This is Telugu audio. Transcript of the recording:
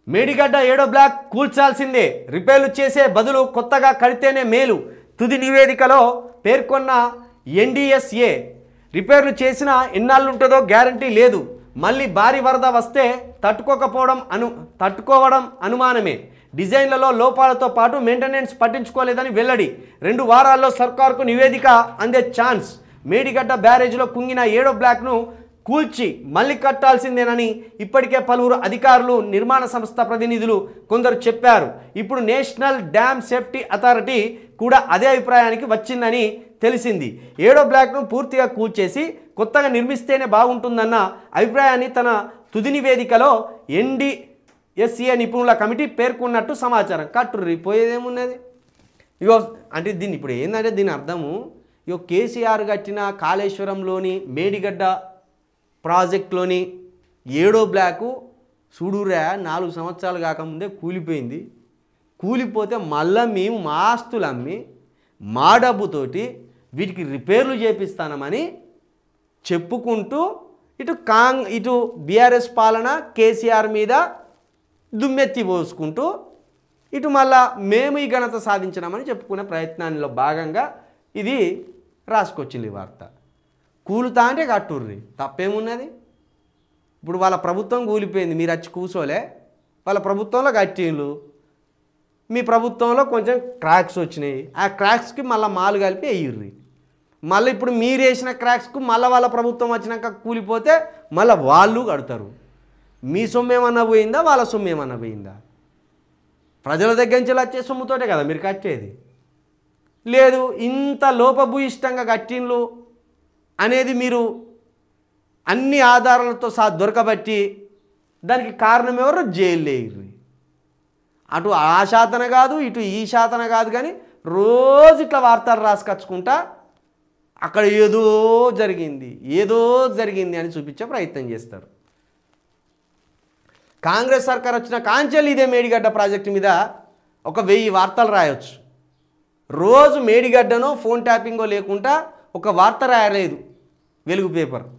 మేడిగడ్డ 7వ బ్లాక్ కూల్చాల్సిందే, రిపేర్లు చేసే బదులు కొత్తగా కడితేనే మేలు. తుది నివేదికలో పేర్కొన్న ఎన్డీఎస్ఏ రిపేర్లు చేసినా ఎన్నాళ్ళుంటుందో గ్యారంటీ లేదు. మళ్ళీ భారీ వరద వస్తే తట్టుకోవడం అనుమానమే. డిజైన్లలో లోపాలతో పాటు మెయింటెనెన్స్ పట్టించుకోలేదని వెల్లడి. 2 వారాల్లో సర్కార్కు నివేదిక అందే ఛాన్స్. మేడిగడ్డ బ్యారేజ్లో కుంగిన 7వ బ్లాక్ను కూల్చి మళ్ళీ కట్టాల్సిందేనని ఇప్పటికే పలువురు అధికారులు, నిర్మాణ సంస్థ ప్రతినిధులు కొందరు చెప్పారు. ఇప్పుడు నేషనల్ డ్యామ్ సేఫ్టీ అథారిటీ కూడా అదే అభిప్రాయానికి వచ్చిందని తెలిసింది. 7వ బ్లాక్ను పూర్తిగా కూల్చేసి కొత్తగా నిర్మిస్తేనే బాగుంటుందన్న అభిప్రాయాన్ని తన తుది నివేదికలో ఎన్డీఎస్ఏ నిపుణుల కమిటీ పేర్కొన్నట్టు సమాచారం. కట్టుర్రి పోయేదేమున్నది. ఇగో అంటే దీన్ని ఇప్పుడు ఏంటంటే దీని అర్థము, ఇగో కేసీఆర్ కట్టిన కాళేశ్వరంలోని మేడిగడ్డ ప్రాజెక్టులోని 7వ బ్లాకు చూడురా 4 సంవత్సరాలు కాకముందే కూలిపోయింది. కూలిపోతే మళ్ళీ మేము మా ఆస్తులు అమ్మి మా డబ్బుతోటి వీటికి రిపేర్లు చేపిస్తానమని చెప్పుకుంటూ ఇటు బీఆర్ఎస్ పాలన కేసీఆర్ మీద దుమ్మెత్తి పోసుకుంటూ ఇటు మళ్ళా మేము ఈ ఘనత సాధించినామని చెప్పుకునే ప్రయత్నాల్లో భాగంగా ఇది రాసుకొచ్చింది వార్త. కూలుతా అంటే కట్టుర్రి, తప్పేమున్నది. ఇప్పుడు వాళ్ళ ప్రభుత్వం కూలిపోయింది, మీరు వచ్చి కూర్చోలే. వాళ్ళ ప్రభుత్వంలో కట్టిండ్రు, మీ ప్రభుత్వంలో కొంచెం క్రాక్స్ వచ్చినాయి. ఆ క్రాక్స్కి మళ్ళీ మాలు కలిపి వేయుర్రి. మళ్ళీ ఇప్పుడు మీరు వేసిన క్రాక్స్కు మళ్ళీ వాళ్ళ ప్రభుత్వం వచ్చినాక కూలిపోతే మళ్ళీ వాళ్ళు కడతారు. మీ సొమ్ము ఏమన్నా పోయిందా, వాళ్ళ సొమ్ము ఏమన్నా పోయిందా? ప్రజల దగ్గర నుంచి వచ్చే సొమ్ముతోటే కదా మీరు కట్టేది. లేదు ఇంత లోపభూయిష్టంగా కట్టిండ్రు అనేది మీరు అన్ని ఆధారాలతో దొరకబట్టి దానికి కారణం ఎవరు? జైలు వేయర్రి. అటు ఆ శాతన కాదు, ఇటు ఈ శాతన కాదు, కానీ రోజు ఇట్లా వార్తలు రాసుకొచ్చుకుంటా అక్కడ ఏదో జరిగింది అని చూపించే ప్రయత్నం చేస్తారు. కాంగ్రెస్ సర్కార్ వచ్చిన కాంచెల్ ఇదే మేడిగడ్డ ప్రాజెక్టు మీద ఒక 1000 వార్తలు రాయొచ్చు. రోజు మేడిగడ్డనో ఫోన్ ట్యాపింగో లేకుండా ఒక వార్త రాయలేదు వెలుగు పేపర్.